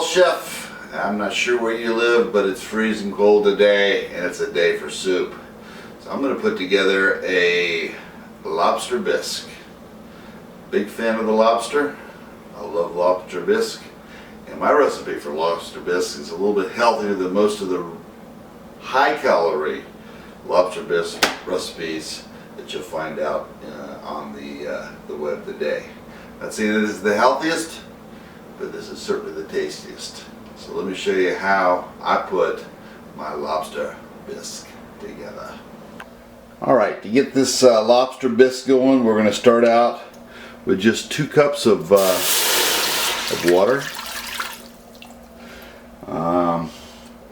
Chef, I'm not sure where you live, but it's freezing cold today and it's a day for soup. So I'm going to put together a lobster bisque. Big fan of the lobster. I love lobster bisque. And my recipe for lobster bisque is a little bit healthier than most of the high calorie lobster bisque recipes that you'll find out on the web today. Not saying that this is the healthiest, but this is certainly the tastiest. So let me show you how I put my lobster bisque together. Alright, to get this lobster bisque going, we're going to start out with just 2 cups of water.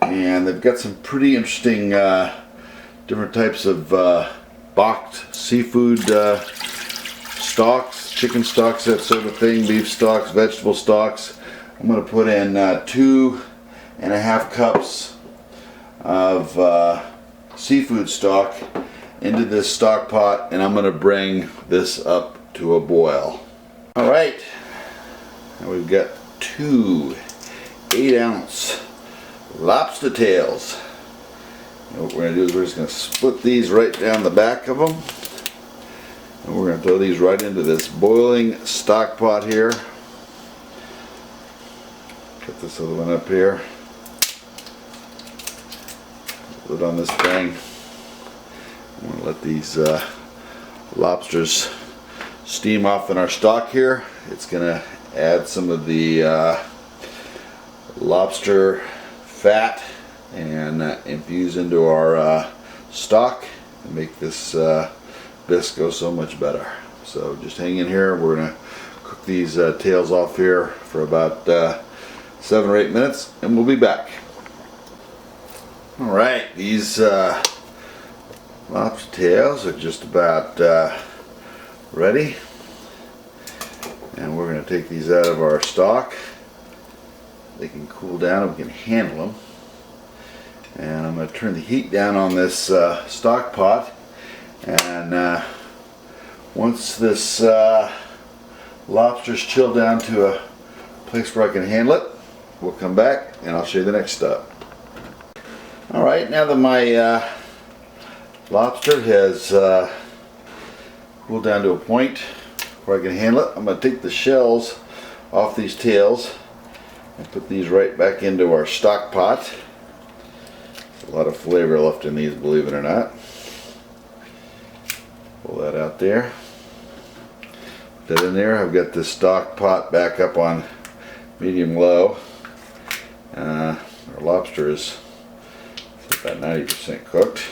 And they've got some pretty interesting different types of boxed seafood stocks, chicken stocks, that sort of thing, beef stocks, vegetable stocks. I'm going to put in 2.5 cups of seafood stock into this stock pot, and I'm going to bring this up to a boil. Alright, now we've got 2 8-ounce lobster tails. And what we're going to do is we're just going to split these right down the back of them, and we're going to throw these right into this boiling stock pot here. Put this other one up here. Put it on this thing. I'm going to let these lobsters steam off in our stock here. It's going to add some of the lobster fat and infuse into our stock and make this bisque go so much better. So just hang in here. We're going to cook these tails off here for about 7 or 8 minutes, and we'll be back. Alright, these lobster tails are just about ready, and we're going to take these out of our stock. They can cool down and we can handle them. And I'm going to turn the heat down on this stock pot, and once this lobster's chilled down to a place where I can handle it, we'll come back and I'll show you the next step. Alright, now that my lobster has cooled down to a point where I can handle it, I'm going to take the shells off these tails and put these right back into our stock pot. There's a lot of flavor left in these, believe it or not. Pull that out there. Put that in there. I've got this stock pot back up on medium-low. Our lobster is about 90% cooked.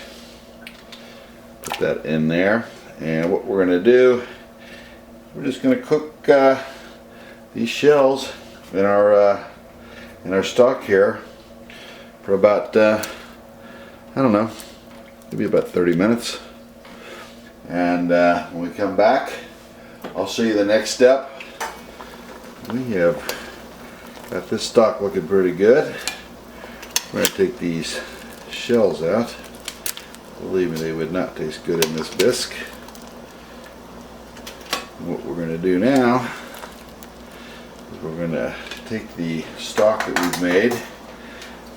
Put that in there, and what we're going to do, we're just going to cook these shells in our stock here for about I don't know, maybe about 30 minutes. And when we come back, I'll show you the next step. We have got this stock looking pretty good. We're going to take these shells out. Believe me, they would not taste good in this bisque. And what we're going to do now is we're going to take the stock that we've made,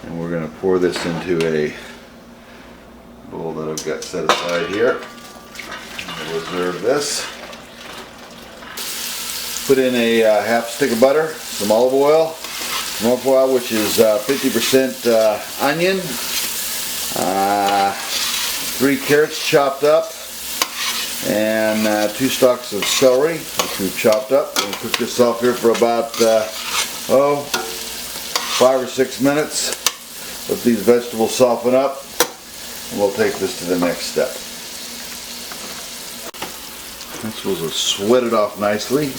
and we're going to pour this into a bowl that I've got set aside here. We'll reserve this. Put in a half stick of butter, some olive oil, which is 50% onion, 3 carrots chopped up, and 2 stalks of celery, which we've chopped up. We'll cook this off here for about 5 or 6 minutes. Let these vegetables soften up, and we'll take this to the next step. Vegetables are sweated off nicely.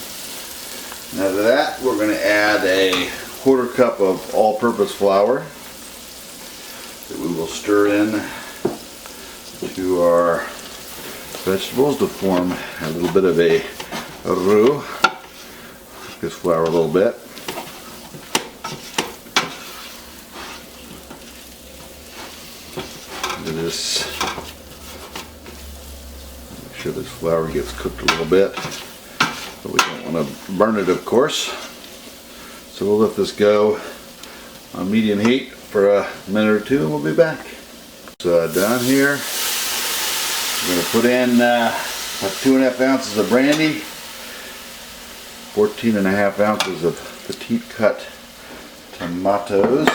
Now to that, we're going to add a 1/4 cup of all-purpose flour that we will stir in to our vegetables to form a little bit of a roux. Cook this flour a little bit. Into this, make sure this flour gets cooked a little bit, but we don't want to burn it, of course. So we'll let this go on medium heat for a minute or two and we'll be back. So down here, I'm going to put in about 2.5 ounces of brandy, 14.5 ounces of petite cut tomatoes.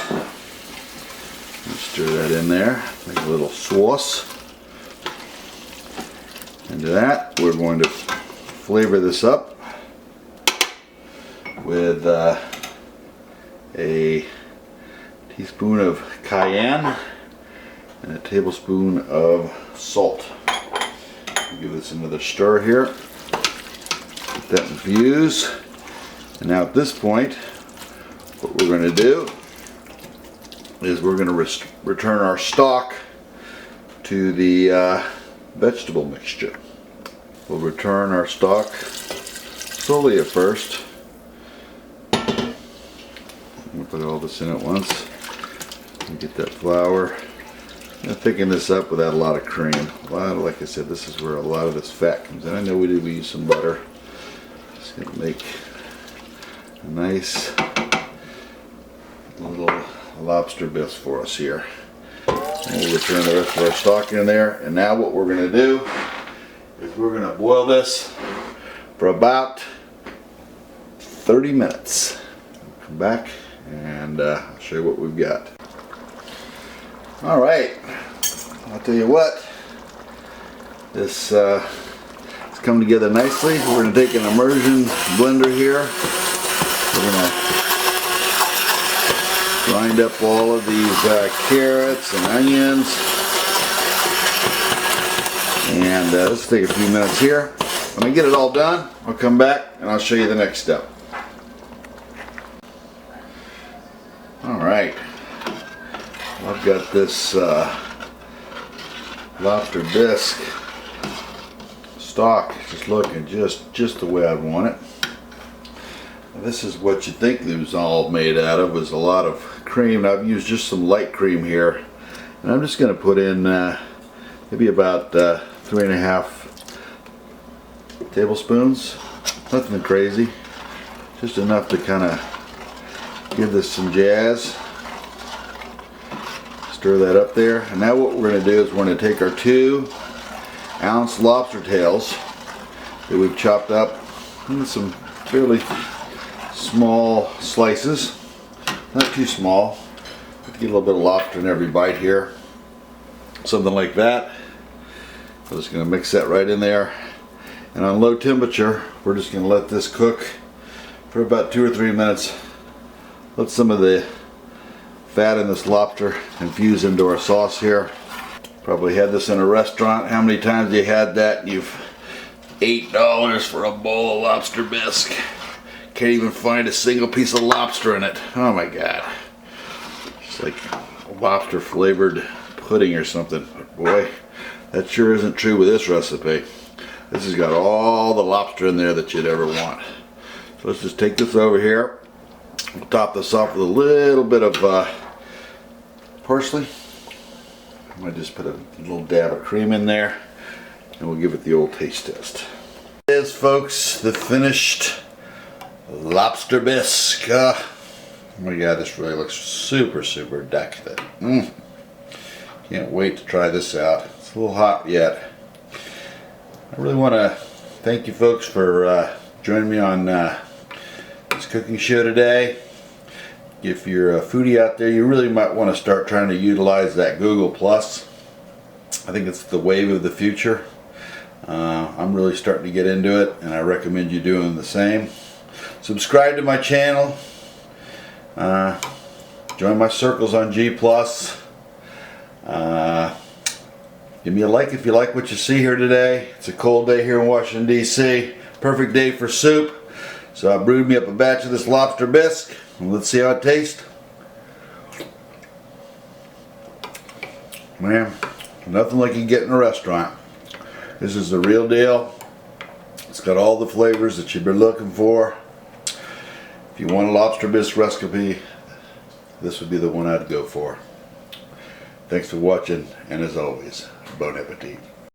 Stir that in there, make a little sauce. Into that, we're going to flavor this up with a teaspoon of cayenne and a tablespoon of salt. Give this another stir here. Let that infuse. And now at this point, what we're going to do is we're going to return our stock to the vegetable mixture. We'll return our stock slowly at first. I'm going to put all this in at once and get that flour. I'm going to thicken this up without a lot of cream. Like I said, this is where a lot of this fat comes in. I know we use some butter. Just going to make a nice little lobster bisque for us here. And we'll return the rest of our stock in there. And now what we're going to do is we're going to boil this for about 30 minutes. We'll come back and I'll show you what we've got. Alright, I'll tell you what, this has come together nicely. We're going to take an immersion blender here. We're going to grind up all of these carrots and onions. And let's take a few minutes here. When I get it all done, I'll come back and I'll show you the next step. Alright. I've got this Lobster Bisque stock just looking just the way I'd want it. This is what you think it was all made out of, was a lot of cream. I've used just some light cream here, and I'm just going to put in maybe about 3.5 tablespoons. Nothing crazy, just enough to kind of give this some jazz. Stir that up there, and now what we're going to do is we're going to take our 2-ounce lobster tails that we've chopped up into some fairly small slices, not too small. Get a little bit of lobster in every bite here, something like that. We're just going to mix that right in there, and on low temperature we're just going to let this cook for about 2 or 3 minutes. Let some of the fat in this lobster infuse into our sauce here. Probably had this in a restaurant. How many times have you had that? You've $8 for a bowl of lobster bisque. Can't even find a single piece of lobster in it. Oh my god. It's like lobster flavored pudding or something. But boy, that sure isn't true with this recipe. This has got all the lobster in there that you'd ever want. So let's just take this over here. We'll top this off with a little bit of parsley. I might just put a little dab of cream in there, and we'll give it the old taste test. There it is, folks, the finished Lobster Bisque. Oh my god, this really looks super decadent. Can't wait to try this out. It's a little hot yet. I really want to thank you folks for joining me on this cooking show today. If you're a foodie out there, you really might want to start trying to utilize that Google Plus. I think it's the wave of the future. I'm really starting to get into it, and I recommend you doing the same. Subscribe to my channel. Join my circles on G+. Give me a like if you like what you see here today. It's a cold day here in Washington, D.C. Perfect day for soup. So I brewed me up a batch of this Lobster Bisque. Let's see how it tastes. Man, nothing like you get in a restaurant. This is the real deal. It's got all the flavors that you've been looking for. If you want a Lobster Bisque recipe, this would be the one I'd go for. Thanks for watching, and as always, bon appetit.